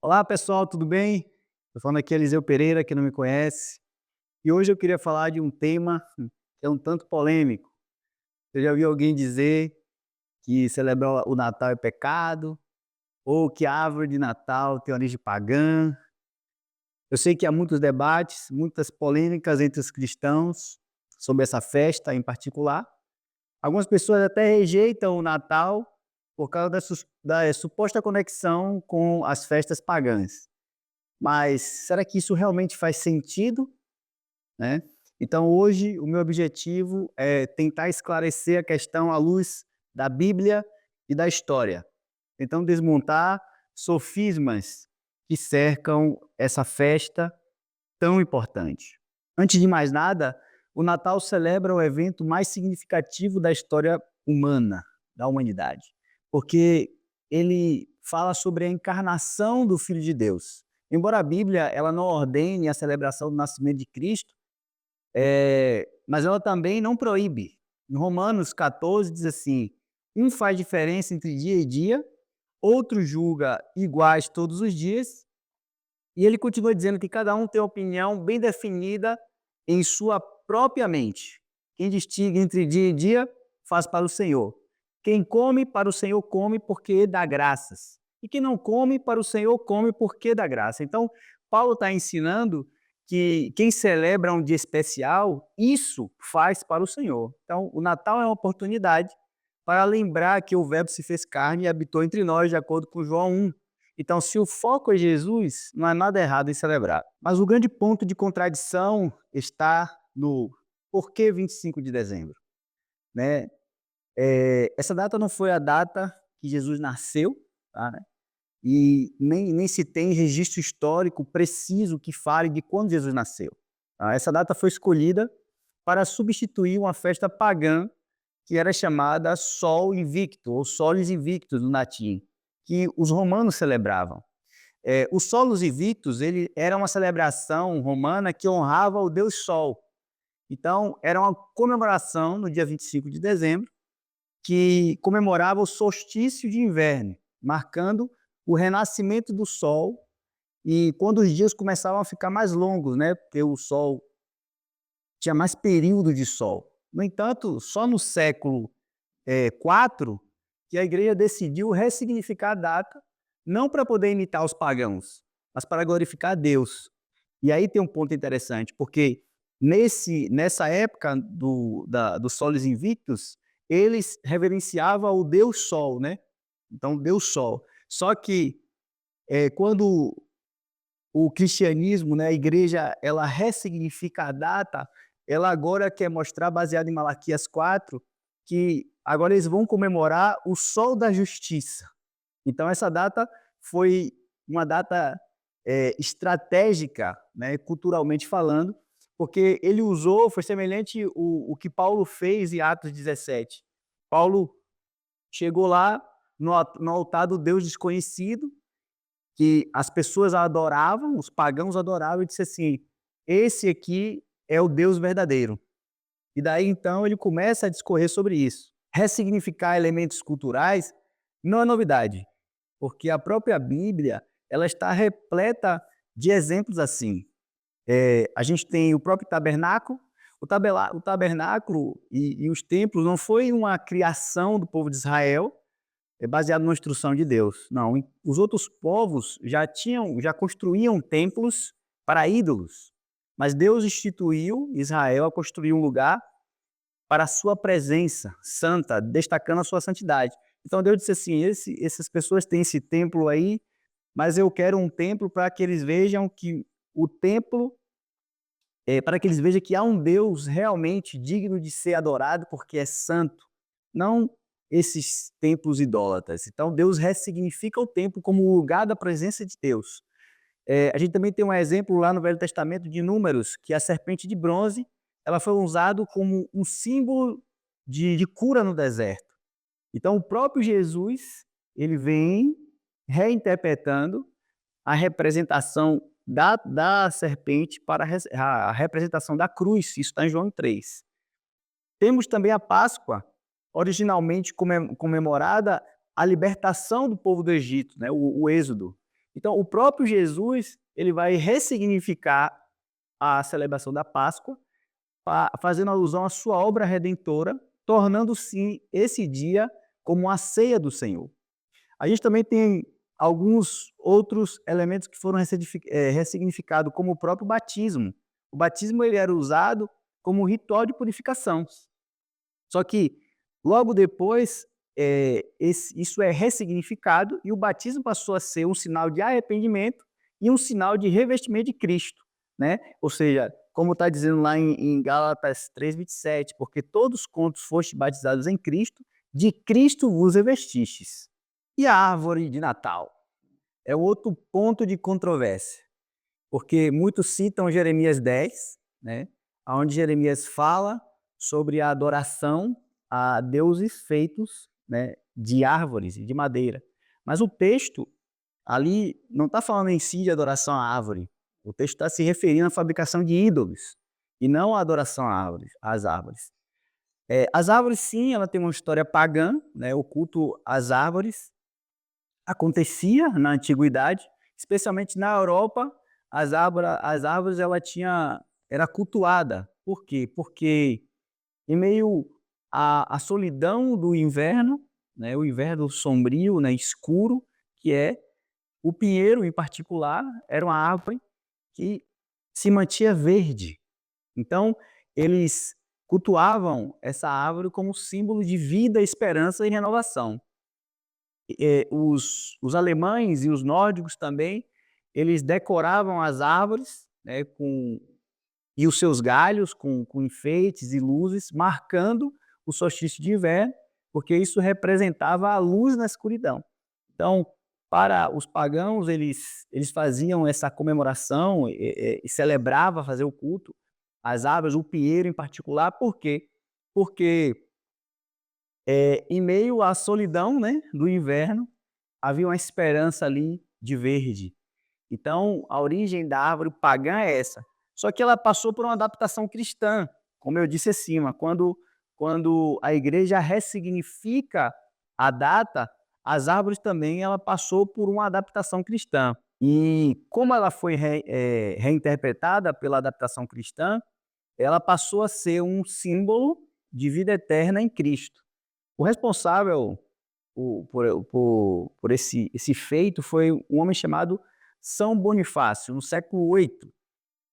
Olá pessoal, tudo bem? Estou falando aqui Eliseu Pereira, que não me conhece, e hoje eu queria falar de um tema que é um tanto polêmico. Eu já ouvi alguém dizer que celebrar o Natal é pecado, ou que a árvore de Natal tem origem pagã. Eu sei que há muitos debates, muitas polêmicas entre os cristãos sobre essa festa em particular. Algumas pessoas até rejeitam o Natal por causa da suposta conexão com as festas pagãs. Mas será que isso realmente faz sentido, né? Então hoje o meu objetivo é tentar esclarecer a questão à luz da Bíblia e da história. Então desmontar sofismas que cercam essa festa tão importante. Antes de mais nada, o Natal celebra o evento mais significativo da história humana, da humanidade, porque ele fala sobre a encarnação do Filho de Deus. Embora a Bíblia ela não ordene a celebração do nascimento de Cristo, mas ela também não proíbe. Em Romanos 14 diz assim: um faz diferença entre dia e dia, outro julga iguais todos os dias, e ele continua dizendo que cada um tem uma opinião bem definida em sua própria mente. Quem distingue entre dia e dia faz para o Senhor. Quem come para o Senhor come porque dá graças. E quem não come para o Senhor come porque dá graça. Então, Paulo está ensinando que quem celebra um dia especial, isso faz para o Senhor. Então, o Natal é uma oportunidade para lembrar que o Verbo se fez carne e habitou entre nós, de acordo com João 1. Então, se o foco é Jesus, não há nada errado em celebrar. Mas o grande ponto de contradição está no porquê 25 de dezembro, né? Essa data não foi a data que Jesus nasceu, tá, né? E nem se tem registro histórico preciso que fale de quando Jesus nasceu. Tá? Essa data foi escolhida para substituir uma festa pagã que era chamada Sol Invicto, ou Solis Invictus, no latim, que os romanos celebravam. O Solos Invictus ele era uma celebração romana que honrava o deus Sol. Então, era uma comemoração no dia 25 de dezembro, que comemorava o solstício de inverno, marcando o renascimento do Sol e quando os dias começavam a ficar mais longos, né? Porque o Sol tinha mais período de Sol. No entanto, só no século 4 que a igreja decidiu ressignificar a data, não para poder imitar os pagãos, mas para glorificar a Deus. E aí tem um ponto interessante, porque nessa época do Solis Invictus, eles reverenciavam o Deus Sol, né? Então, Deus Sol. Só que quando o cristianismo, né, a igreja, ela ressignifica a data, ela agora quer mostrar, baseado em Malaquias 4, que agora eles vão comemorar o sol da justiça. Então essa data foi uma data estratégica, né, culturalmente falando, porque ele usou, foi semelhante o que Paulo fez em Atos 17. Paulo chegou lá no altar do Deus desconhecido, que as pessoas adoravam, os pagãos adoravam, e disse assim: esse aqui é o Deus verdadeiro. E daí então ele começa a discorrer sobre isso. Ressignificar elementos culturais não é novidade, porque a própria Bíblia ela está repleta de exemplos assim. A gente tem o próprio tabernáculo. O tabernáculo e os templos não foi uma criação do povo de Israel, baseado numa instrução de Deus. Não, os outros povos já construíam templos para ídolos, mas Deus instituiu Israel a construir um lugar para a sua presença santa, destacando a sua santidade. Então Deus disse assim: essas pessoas têm esse templo aí, mas eu quero um templo para que eles vejam que o templo para que eles vejam que há um Deus realmente digno de ser adorado, porque é santo, não esses templos idólatras. Então Deus ressignifica o templo como o lugar da presença de Deus. A gente também tem um exemplo lá no Velho Testamento de Números, que a serpente de bronze ela foi usada como um símbolo de cura no deserto. Então o próprio Jesus ele vem reinterpretando a representação da serpente para a representação da cruz, isso está em João 3. Temos também a Páscoa, originalmente comemorada a libertação do povo do Egito, né, o êxodo. Então, o próprio Jesus, ele vai ressignificar a celebração da Páscoa, fazendo alusão à sua obra redentora, tornando-se esse dia como a ceia do Senhor. A gente também tem alguns outros elementos que foram ressignificados, como o próprio batismo. O batismo ele era usado como ritual de purificação. Só que logo depois isso é ressignificado e o batismo passou a ser um sinal de arrependimento e um sinal de revestimento de Cristo, né? Ou seja, como está dizendo lá em Gálatas 3:27, porque todos quantos fostes batizados em Cristo, de Cristo vos revestistes. E a árvore de Natal? É outro ponto de controvérsia, porque muitos citam Jeremias 10, né, onde Jeremias fala sobre a adoração a deuses feitos, né, de árvores e de madeira. Mas o texto ali não está falando em si de adoração à árvore. O texto está se referindo à fabricação de ídolos e não à adoração às árvores. As árvores, sim, ela tem uma história pagã, né, o culto às árvores acontecia na antiguidade, especialmente na Europa, as árvores era cultuada. Por quê? Porque em meio à solidão do inverno, né, o inverno sombrio, né, escuro, que é o pinheiro, em particular, era uma árvore que se mantinha verde. Então, eles cultuavam essa árvore como símbolo de vida, esperança e renovação. Os alemães e os nórdicos também, eles decoravam as árvores, né, e os seus galhos com enfeites e luzes, marcando o solstício de inverno, porque isso representava a luz na escuridão. Então, para os pagãos, eles faziam essa comemoração e celebrava fazer o culto às árvores, o pinheiro em particular, por quê? Porque em meio à solidão, né, do inverno, havia uma esperança ali de verde. Então, a origem da árvore pagã é essa. Só que ela passou por uma adaptação cristã, como eu disse acima. Quando a igreja ressignifica a data, as árvores também ela passou por uma adaptação cristã. E como ela foi reinterpretada pela adaptação cristã, ela passou a ser um símbolo de vida eterna em Cristo. O responsável por esse feito foi um homem chamado São Bonifácio, no século VIII.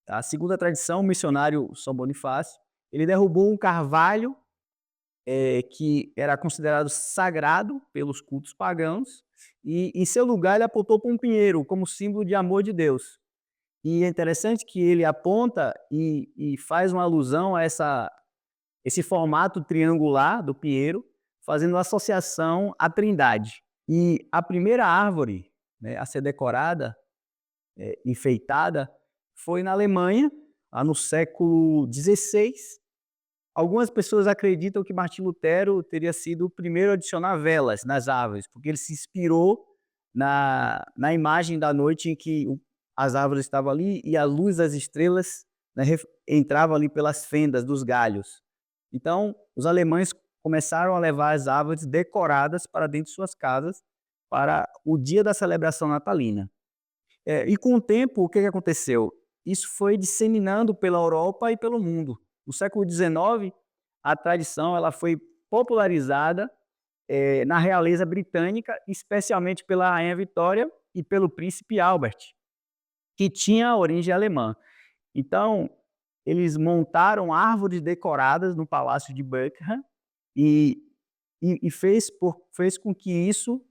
Tá? Segundo a tradição, o missionário São Bonifácio, ele derrubou um carvalho que era considerado sagrado pelos cultos pagãos e, em seu lugar, ele apontou para um pinheiro como símbolo de amor de Deus. E é interessante que ele aponta e faz uma alusão a esse formato triangular do pinheiro, fazendo associação à Trindade. E a primeira árvore, né, a ser decorada, enfeitada, foi na Alemanha, lá no século XVI. Algumas pessoas acreditam que Martim Lutero teria sido o primeiro a adicionar velas nas árvores, porque ele se inspirou na imagem da noite em que as árvores estavam ali e a luz das estrelas, né, entrava ali pelas fendas dos galhos. Então, os alemães começaram a levar as árvores decoradas para dentro de suas casas para o dia da celebração natalina. E com o tempo, o que aconteceu? Isso foi disseminando pela Europa e pelo mundo. No século XIX, a tradição ela foi popularizada na realeza britânica, especialmente pela Rainha Vitória e pelo Príncipe Albert, que tinha origem alemã. Então, eles montaram árvores decoradas no Palácio de Buckingham e fez com que isso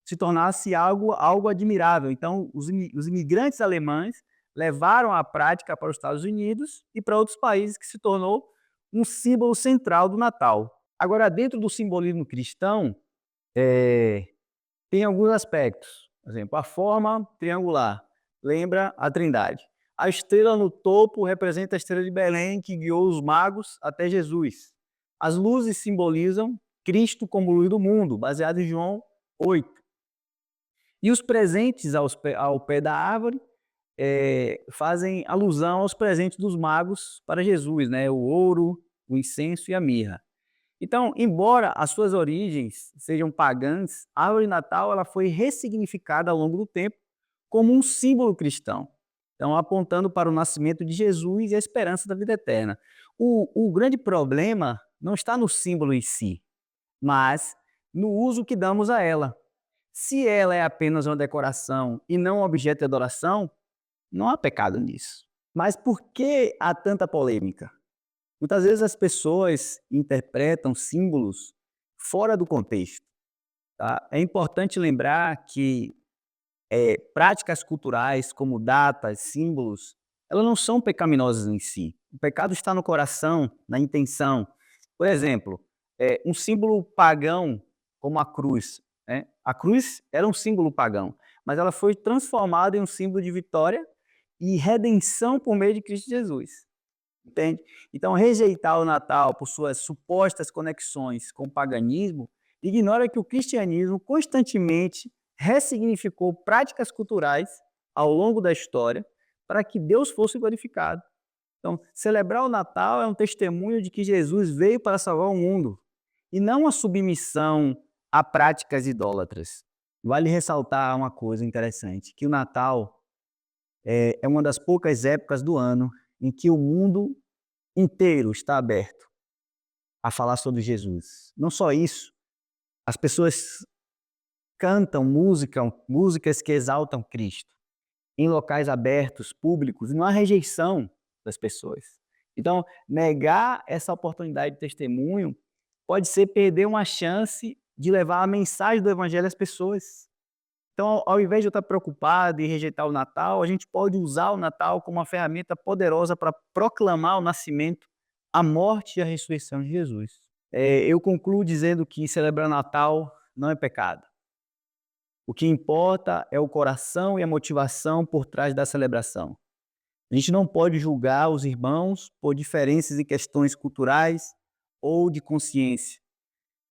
se tornasse algo admirável. Então, os imigrantes alemães levaram a prática para os Estados Unidos e para outros países, que se tornou um símbolo central do Natal. Agora, dentro do simbolismo cristão, tem alguns aspectos. Por exemplo, a forma triangular lembra a Trindade. A estrela no topo representa a estrela de Belém, que guiou os magos até Jesus. As luzes simbolizam Cristo como luz do mundo, baseado em João 8. E os presentes ao pé da árvore fazem alusão aos presentes dos magos para Jesus, né? O ouro, o incenso e a mirra. Então, embora as suas origens sejam pagãs, a árvore de Natal ela foi ressignificada ao longo do tempo como um símbolo cristão. Então, apontando para o nascimento de Jesus e a esperança da vida eterna. O grande problema não está no símbolo em si, mas no uso que damos a ela. Se ela é apenas uma decoração e não um objeto de adoração, não há pecado nisso. Mas por que há tanta polêmica? Muitas vezes as pessoas interpretam símbolos fora do contexto. Tá? É importante lembrar que práticas culturais como datas, símbolos, elas não são pecaminosas em si. O pecado está no coração, na intenção. Por exemplo, um símbolo pagão como a cruz, né? A cruz era um símbolo pagão, mas ela foi transformada em um símbolo de vitória e redenção por meio de Cristo Jesus. Entende? Então, rejeitar o Natal por suas supostas conexões com o paganismo ignora que o cristianismo constantemente ressignificou práticas culturais ao longo da história para que Deus fosse glorificado. Então, celebrar o Natal é um testemunho de que Jesus veio para salvar o mundo e não a submissão a práticas idólatras. Vale ressaltar uma coisa interessante, que o Natal é uma das poucas épocas do ano em que o mundo inteiro está aberto a falar sobre Jesus. Não só isso, as pessoas cantam músicas que exaltam Cristo em locais abertos, públicos, e não há rejeição das pessoas. Então, negar essa oportunidade de testemunho pode ser perder uma chance de levar a mensagem do evangelho às pessoas. Então, ao invés de eu estar preocupado em rejeitar o Natal, a gente pode usar o Natal como uma ferramenta poderosa para proclamar o nascimento, a morte e a ressurreição de Jesus. Eu concluo dizendo que celebrar Natal não é pecado. O que importa é o coração e a motivação por trás da celebração. A gente não pode julgar os irmãos por diferenças em questões culturais ou de consciência.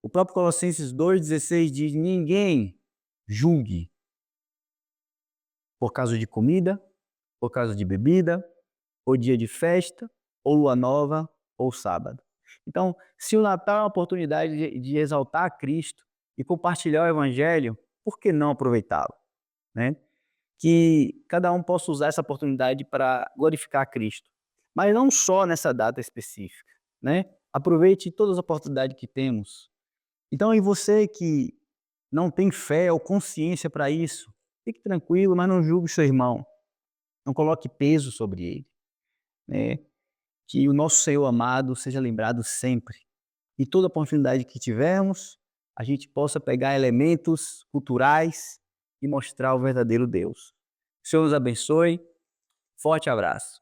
O próprio Colossenses 2,16 diz: ninguém julgue por causa de comida, por causa de bebida, ou dia de festa, ou lua nova, ou sábado. Então, se o Natal é uma oportunidade de exaltar a Cristo e compartilhar o Evangelho, por que não aproveitá-lo? Né? Que cada um possa usar essa oportunidade para glorificar a Cristo. Mas não só nessa data específica. Né? Aproveite todas as oportunidades que temos. Então, e você que não tem fé ou consciência para isso, fique tranquilo, mas não julgue o seu irmão. Não coloque peso sobre ele. Né? Que o nosso Senhor amado seja lembrado sempre. E toda oportunidade que tivermos, a gente possa pegar elementos culturais e mostrar o verdadeiro Deus. O Senhor nos abençoe. Forte abraço.